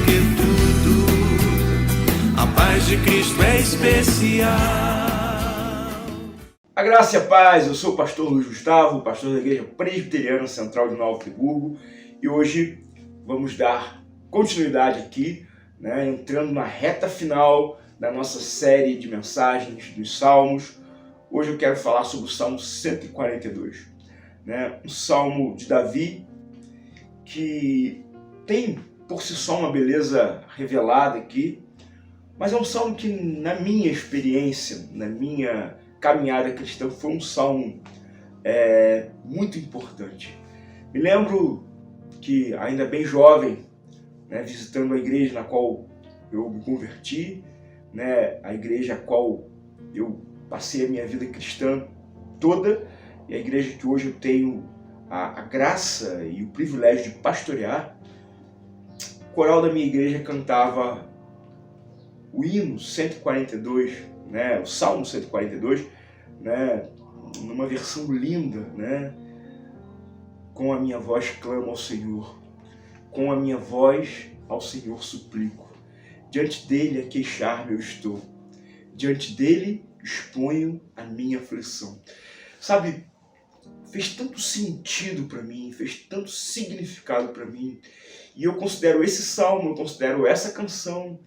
que tudo, a paz de Cristo é especial. A graça e a paz, eu sou o pastor Luiz Gustavo, pastor da Igreja Presbiteriana Central de Nova Friburgo, e hoje vamos dar continuidade aqui, entrando na reta final da nossa série de mensagens dos Salmos. Hoje eu quero falar sobre o Salmo 142, um salmo de Davi que tem por si só uma beleza revelada aqui, mas é um salmo que, na minha experiência, na minha caminhada cristã, foi um salmo muito importante. Me lembro que, ainda bem jovem, visitando a igreja na qual eu me converti, a igreja a qual eu passei a minha vida cristã toda, e a igreja que hoje eu tenho a graça e o privilégio de pastorear, o coral da minha igreja cantava o hino 142, o Salmo 142, numa versão linda, com a minha voz clamo ao Senhor, com a minha voz ao Senhor suplico, diante dele a queixar-me eu estou, diante dele exponho a minha aflição. Sabe, fez tanto sentido para mim, fez tanto significado para mim, e eu considero esse salmo, eu considero essa canção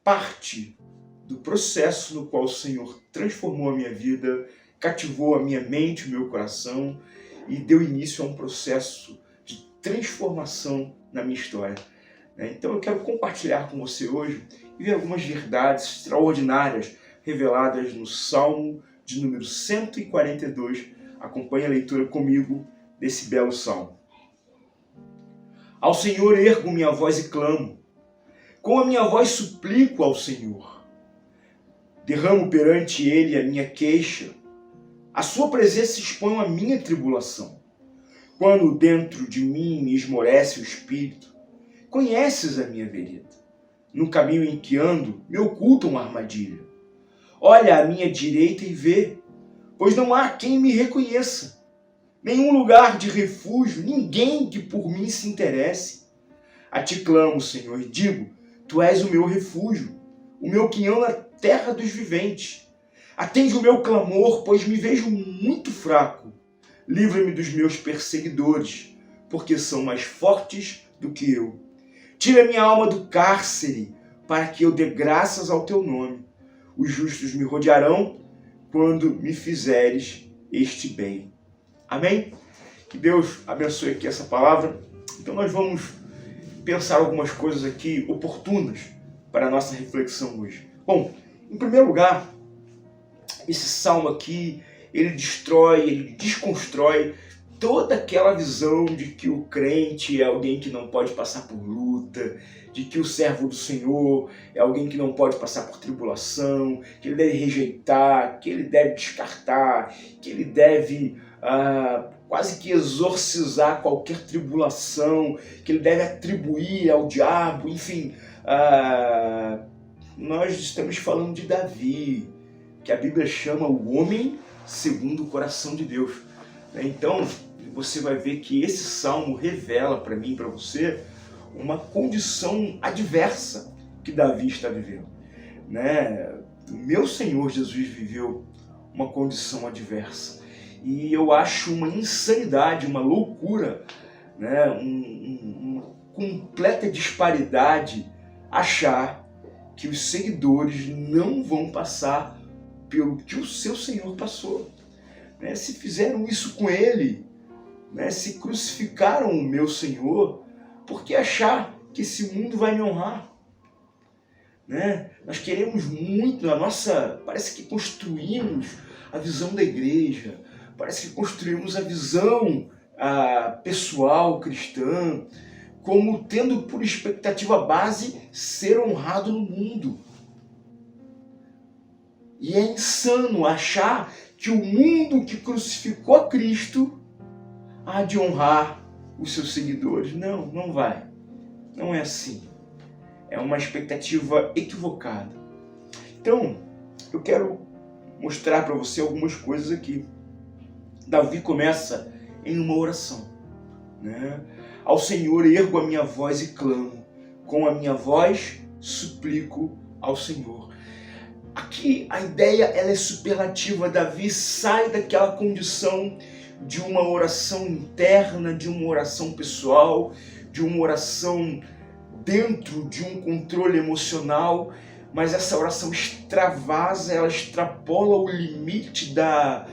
parte do processo no qual o Senhor transformou a minha vida, cativou a minha mente, o meu coração e deu início a um processo de transformação na minha história. Então eu quero compartilhar com você hoje e ver algumas verdades extraordinárias reveladas no Salmo de número 142. Acompanhe a leitura comigo desse belo salmo. Ao Senhor ergo minha voz e clamo, com a minha voz suplico ao Senhor. Derramo perante Ele a minha queixa, a sua presença expõe a minha tribulação. Quando dentro de mim me esmorece o espírito, conheces a minha vereda. No caminho em que ando, me oculta uma armadilha. Olha à minha direita e vê, pois não há quem me reconheça. Nenhum lugar de refúgio, ninguém que por mim se interesse. A ti clamo, Senhor, e digo, tu és o meu refúgio, o meu quinhão na terra dos viventes. Atende o meu clamor, pois me vejo muito fraco. Livra-me dos meus perseguidores, porque são mais fortes do que eu. Tira minha alma do cárcere, para que eu dê graças ao teu nome. Os justos me rodearão quando me fizeres este bem. Amém? Que Deus abençoe aqui essa palavra. Então nós vamos pensar algumas coisas aqui oportunas para a nossa reflexão hoje. Bom, em primeiro lugar, esse salmo aqui, ele destrói, ele desconstrói toda aquela visão de que o crente é alguém que não pode passar por luta, de que o servo do Senhor é alguém que não pode passar por tribulação, que ele deve rejeitar, que ele deve descartar, que ele deve quase que exorcizar qualquer tribulação, que ele deve atribuir ao diabo, enfim. Nós estamos falando de Davi, que a Bíblia chama o homem segundo o coração de Deus. Então, você vai ver que esse salmo revela para mim e para você uma condição adversa que Davi está vivendo. O meu Senhor Jesus viveu uma condição adversa. E eu acho uma insanidade, uma loucura, uma completa disparidade achar que os seguidores não vão passar pelo que o seu Senhor passou. Se fizeram isso com ele, se crucificaram o meu Senhor, por que achar que esse mundo vai me honrar? Nós queremos muito, parece que construímos a visão da igreja, parece que construímos a visão pessoal cristã, como tendo por expectativa base ser honrado no mundo. E é insano achar que o mundo que crucificou a Cristo há de honrar os seus seguidores. Não, não vai. Não é assim. É uma expectativa equivocada. Então, eu quero mostrar para você algumas coisas aqui. Davi começa em uma oração. Ao Senhor ergo a minha voz e clamo, com a minha voz suplico ao Senhor. Aqui a ideia ela é superlativa. Davi sai daquela condição de uma oração interna, de uma oração pessoal, de uma oração dentro de um controle emocional, mas essa oração extravasa, ela extrapola o limite da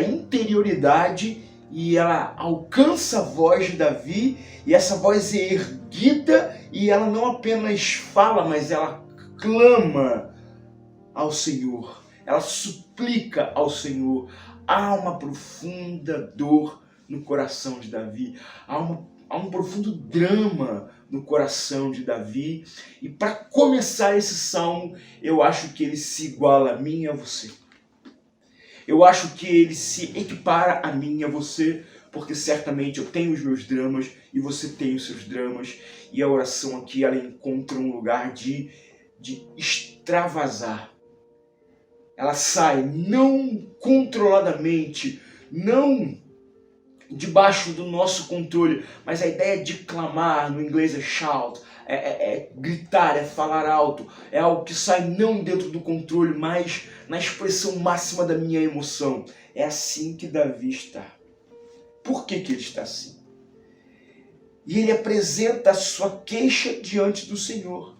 interioridade e ela alcança a voz de Davi, e essa voz é erguida e ela não apenas fala, mas ela clama ao Senhor, ela suplica ao Senhor. Há uma profunda dor no coração de Davi, há um profundo drama no coração de Davi, e para começar esse salmo, eu acho que ele se iguala a mim e a você. Eu acho que ele se equipara a mim e a você, porque certamente eu tenho os meus dramas e você tem os seus dramas, e a oração aqui ela encontra um lugar de extravasar. Ela sai não controladamente, não debaixo do nosso controle, mas a ideia de clamar, no inglês é shout, é gritar, é falar alto, é algo que sai não dentro do controle, mas na expressão máxima da minha emoção. É assim que Davi está. Por que ele está assim? E ele apresenta a sua queixa diante do Senhor.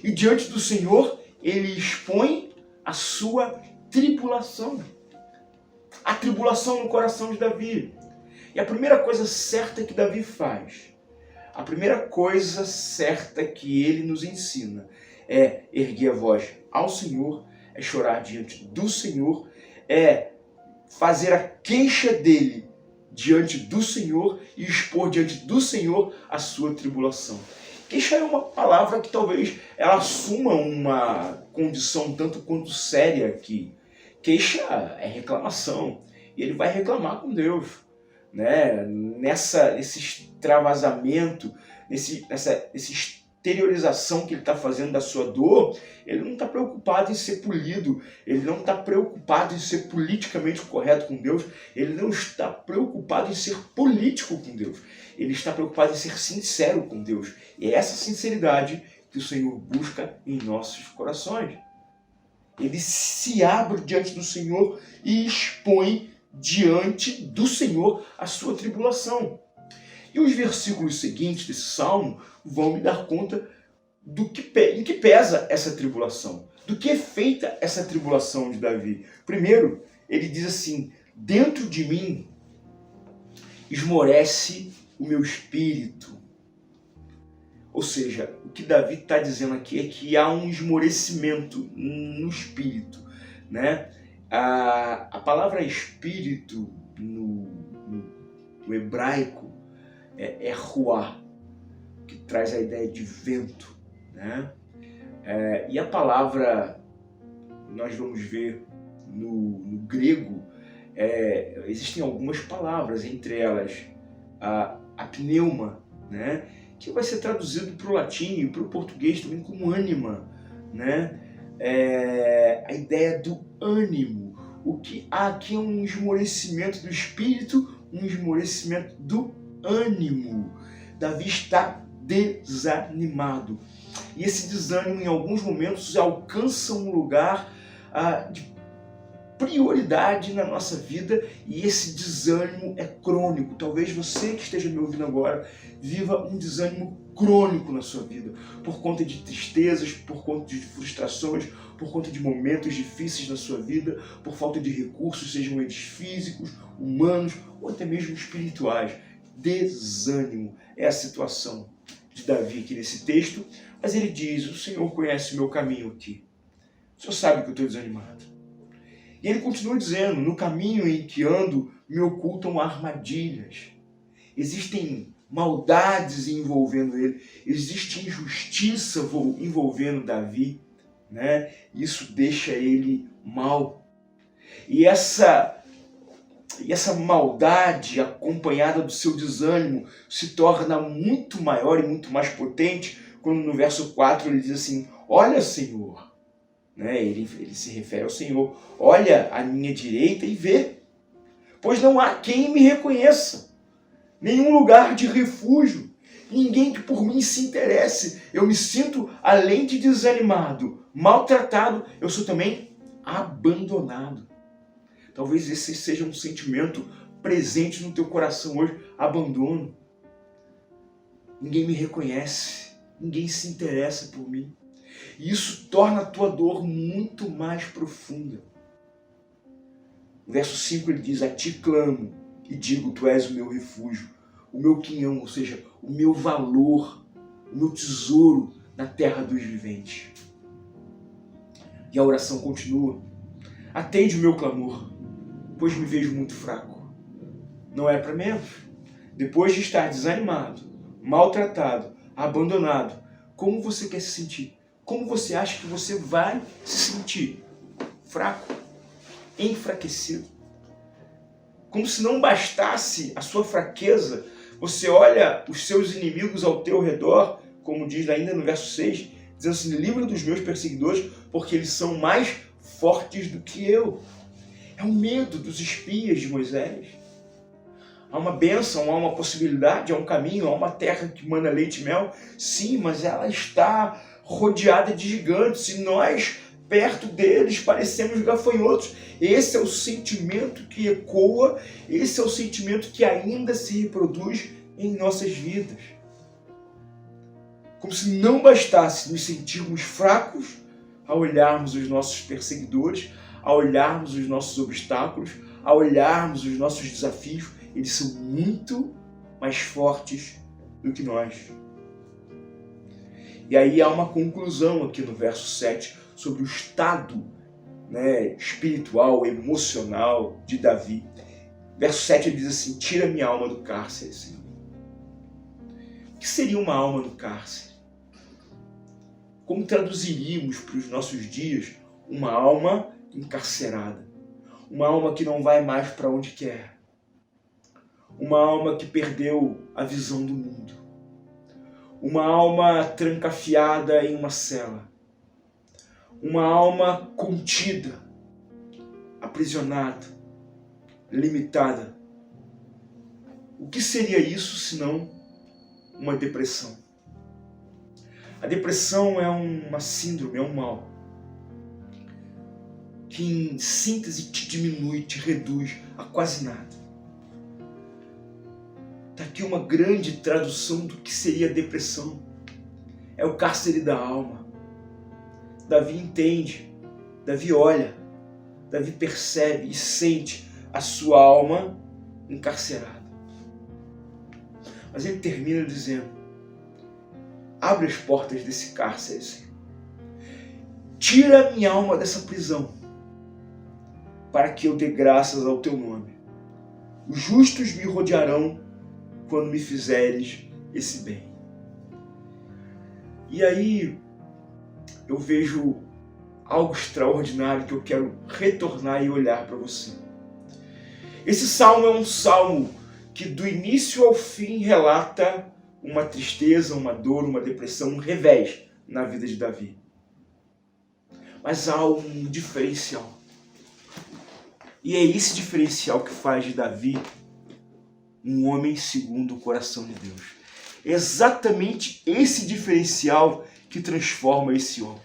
E diante do Senhor, ele expõe a sua tribulação. A tribulação no coração de Davi. E a primeira coisa certa que Davi faz, a primeira coisa certa que ele nos ensina é erguer a voz ao Senhor, é chorar diante do Senhor, é fazer a queixa dele diante do Senhor e expor diante do Senhor a sua tribulação. Queixa é uma palavra que talvez ela assuma uma condição tanto quanto séria aqui. Queixa é reclamação, e ele vai reclamar com Deus, né? Nesse extravasamento, nessa exteriorização que ele está fazendo da sua dor, ele não está preocupado em ser polido, ele não está preocupado em ser politicamente correto com Deus, ele não está preocupado em ser político com Deus, ele está preocupado em ser sincero com Deus. E é essa sinceridade que o Senhor busca em nossos corações. Ele se abre diante do Senhor e expõe diante do Senhor a sua tribulação. E os versículos seguintes desse salmo vão me dar conta em que pesa essa tribulação, do que é feita essa tribulação de Davi. Primeiro, ele diz assim: dentro de mim esmorece o meu espírito. Ou seja, o que Davi está dizendo aqui é que há um esmorecimento no espírito, né? A palavra espírito no hebraico é ruá, que traz a ideia de vento, né? E a palavra, nós vamos ver no grego, existem algumas palavras, entre elas a pneuma, né? Que vai ser traduzido para o latim e para o português também como ânima, né? A ideia do ânimo. O que há aqui é um esmorecimento do espírito, um esmorecimento do ânimo. Davi está desanimado. E esse desânimo, em alguns momentos, alcança um lugar de prioridade na nossa vida, e esse desânimo é crônico. Talvez você que esteja me ouvindo agora viva um desânimo crônico na sua vida, por conta de tristezas, por conta de frustrações, por conta de momentos difíceis na sua vida, por falta de recursos, sejam eles físicos, humanos ou até mesmo espirituais. Desânimo é a situação de Davi aqui nesse texto, mas ele diz: o Senhor conhece o meu caminho aqui. O Senhor sabe que eu estou desanimado. E ele continua dizendo: no caminho em que ando me ocultam armadilhas. Existem maldades envolvendo ele, existe injustiça envolvendo Davi, né? Isso deixa ele mal. E essa maldade, acompanhada do seu desânimo, se torna muito maior e muito mais potente quando no verso 4 ele diz assim: olha, Senhor, né? Ele se refere ao Senhor, olha à minha direita e vê, pois não há quem me reconheça, nenhum lugar de refúgio. ninguém que por mim se interesse. Eu me sinto, além de desanimado, maltratado, eu sou também abandonado. Talvez esse seja um sentimento presente no teu coração hoje, abandono. Ninguém me reconhece, ninguém se interessa por mim. E isso torna a tua dor muito mais profunda. No verso 5 ele diz: a ti clamo e digo, tu és o meu refúgio, o meu quinhão, ou seja, o meu valor, o meu tesouro na terra dos viventes. E a oração continua: atende o meu clamor, pois me vejo muito fraco. Não é para menos. Depois de estar desanimado, maltratado, abandonado, como você quer se sentir? Como você acha que você vai se sentir? Fraco, enfraquecido. Como se não bastasse a sua fraqueza, você olha os seus inimigos ao teu redor, como diz ainda no verso 6, dizendo assim: livra dos meus perseguidores, porque eles são mais fortes do que eu. É o medo dos espias de Moisés. Há uma bênção, há uma possibilidade, há um caminho, há uma terra que manda leite e mel. Sim, mas ela está rodeada de gigantes e nós, perto deles, parecemos gafanhotos. Esse é o sentimento que ecoa, esse é o sentimento que ainda se reproduz em nossas vidas. Como se não bastasse nos sentirmos fracos ao olharmos os nossos perseguidores, ao olharmos os nossos obstáculos, ao olharmos os nossos desafios, eles são muito mais fortes do que nós. E aí há uma conclusão aqui no verso 7 sobre o estado, espiritual, emocional de Davi. Verso 7 ele diz assim: tira minha alma do cárcere, Senhor. O que seria uma alma no cárcere? Como traduziríamos para os nossos dias uma alma encarcerada? Uma alma que não vai mais para onde quer. Uma alma que perdeu a visão do mundo. Uma alma trancafiada em uma cela. Uma alma contida, aprisionada, limitada. O que seria isso senão uma depressão? A depressão é uma síndrome, é um mal que em síntese te diminui, te reduz a quase nada. Está aqui uma grande tradução do que seria a depressão. É o cárcere da alma. Davi entende, Davi olha, Davi percebe e sente a sua alma encarcerada. Mas ele termina dizendo: abre as portas desse cárcere, Senhor. Tira minha alma dessa prisão, para que eu dê graças ao teu nome. Os justos me rodearão quando me fizeres esse bem. E aí eu vejo algo extraordinário que eu quero retornar e olhar para você. Esse salmo é um salmo que do início ao fim relata uma tristeza, uma dor, uma depressão, um revés na vida de Davi. Mas há um diferencial. E é esse diferencial que faz de Davi um homem segundo o coração de Deus. É exatamente esse diferencial que transforma esse homem.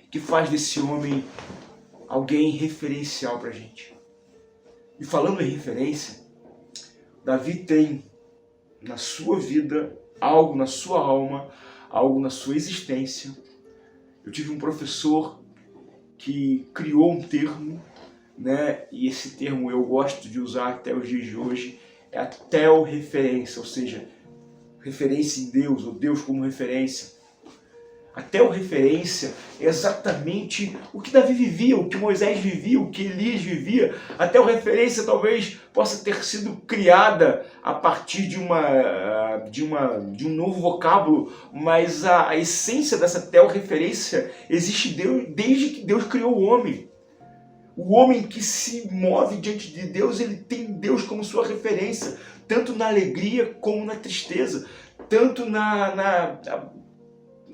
Que faz desse homem alguém referencial para a gente. E falando em referência, Davi tem na sua vida algo na sua alma, algo na sua existência. Eu tive um professor que criou um termo, e esse termo eu gosto de usar até os dias de hoje, é a telreferência, ou seja, referência em Deus, ou Deus como referência. A telreferência é exatamente o que Davi vivia, o que Moisés vivia, o que Elias vivia. A telreferência talvez possa ter sido criada a partir de um novo vocábulo, mas a essência dessa telreferência existe desde que Deus criou o homem. O homem que se move diante de Deus, ele tem Deus como sua referência, tanto na alegria como na tristeza, tanto na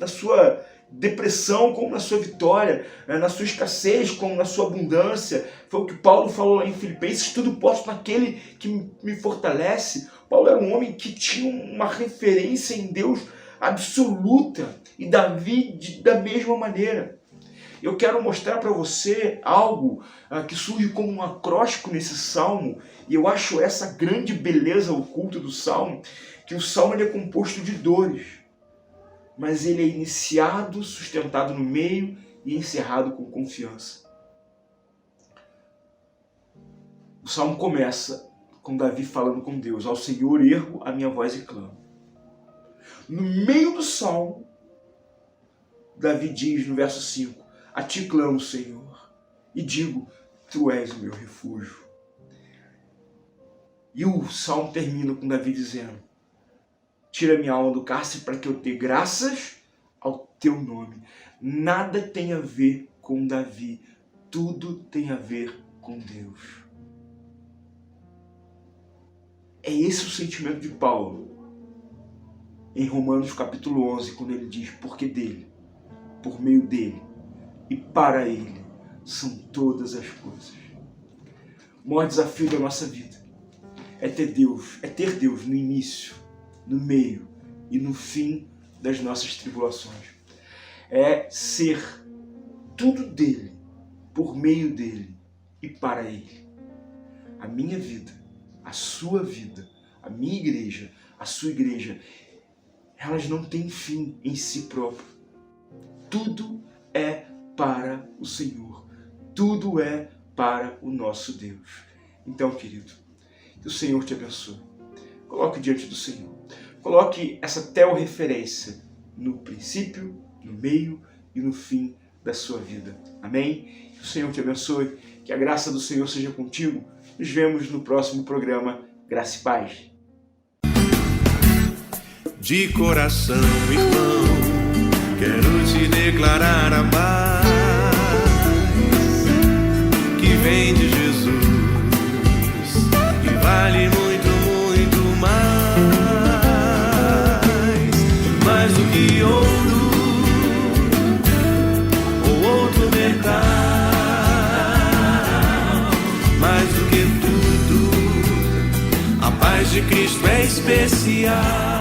sua depressão como na sua vitória, na sua escassez como na sua abundância. Foi o que Paulo falou lá em Filipenses: tudo posso naquele que me fortalece. Paulo era um homem que tinha uma referência em Deus absoluta, e Davi da mesma maneira. Eu quero mostrar para você algo que surge como um acróstico nesse salmo, e eu acho essa grande beleza oculta do salmo, que o salmo ele é composto de dores, mas ele é iniciado, sustentado no meio e encerrado com confiança. O salmo começa com Davi falando com Deus: ao Senhor ergo a minha voz e clamo. No meio do salmo, Davi diz no verso 5: a ti clamo, Senhor, e digo, tu és o meu refúgio. E o salmo termina com Davi dizendo: tira minha alma do cárcere para que eu dê graças ao teu nome. Nada tem a ver com Davi, tudo tem a ver com Deus. É esse o sentimento de Paulo em Romanos capítulo 11, quando ele diz: porque dele, por meio dele e para ele são todas as coisas. O maior desafio da nossa vida é ter Deus no início, no meio e no fim das nossas tribulações. É ser tudo dele, por meio dele e para ele. A minha vida, a sua vida, a minha igreja, a sua igreja, elas não têm fim em si próprio. Tudo é para o Senhor. Tudo é para o nosso Deus. Então, querido, que o Senhor te abençoe. Coloque diante do Senhor. Coloque essa telreferência no princípio, no meio e no fim da sua vida. Amém? Que o Senhor te abençoe. Que a graça do Senhor seja contigo. Nos vemos no próximo programa. Graça e paz. De coração, irmão, quero te declarar a paz que vem de Jesus e vale muito, muito mais do que ouro ou outro metal, mais do que tudo, a paz de Cristo é especial.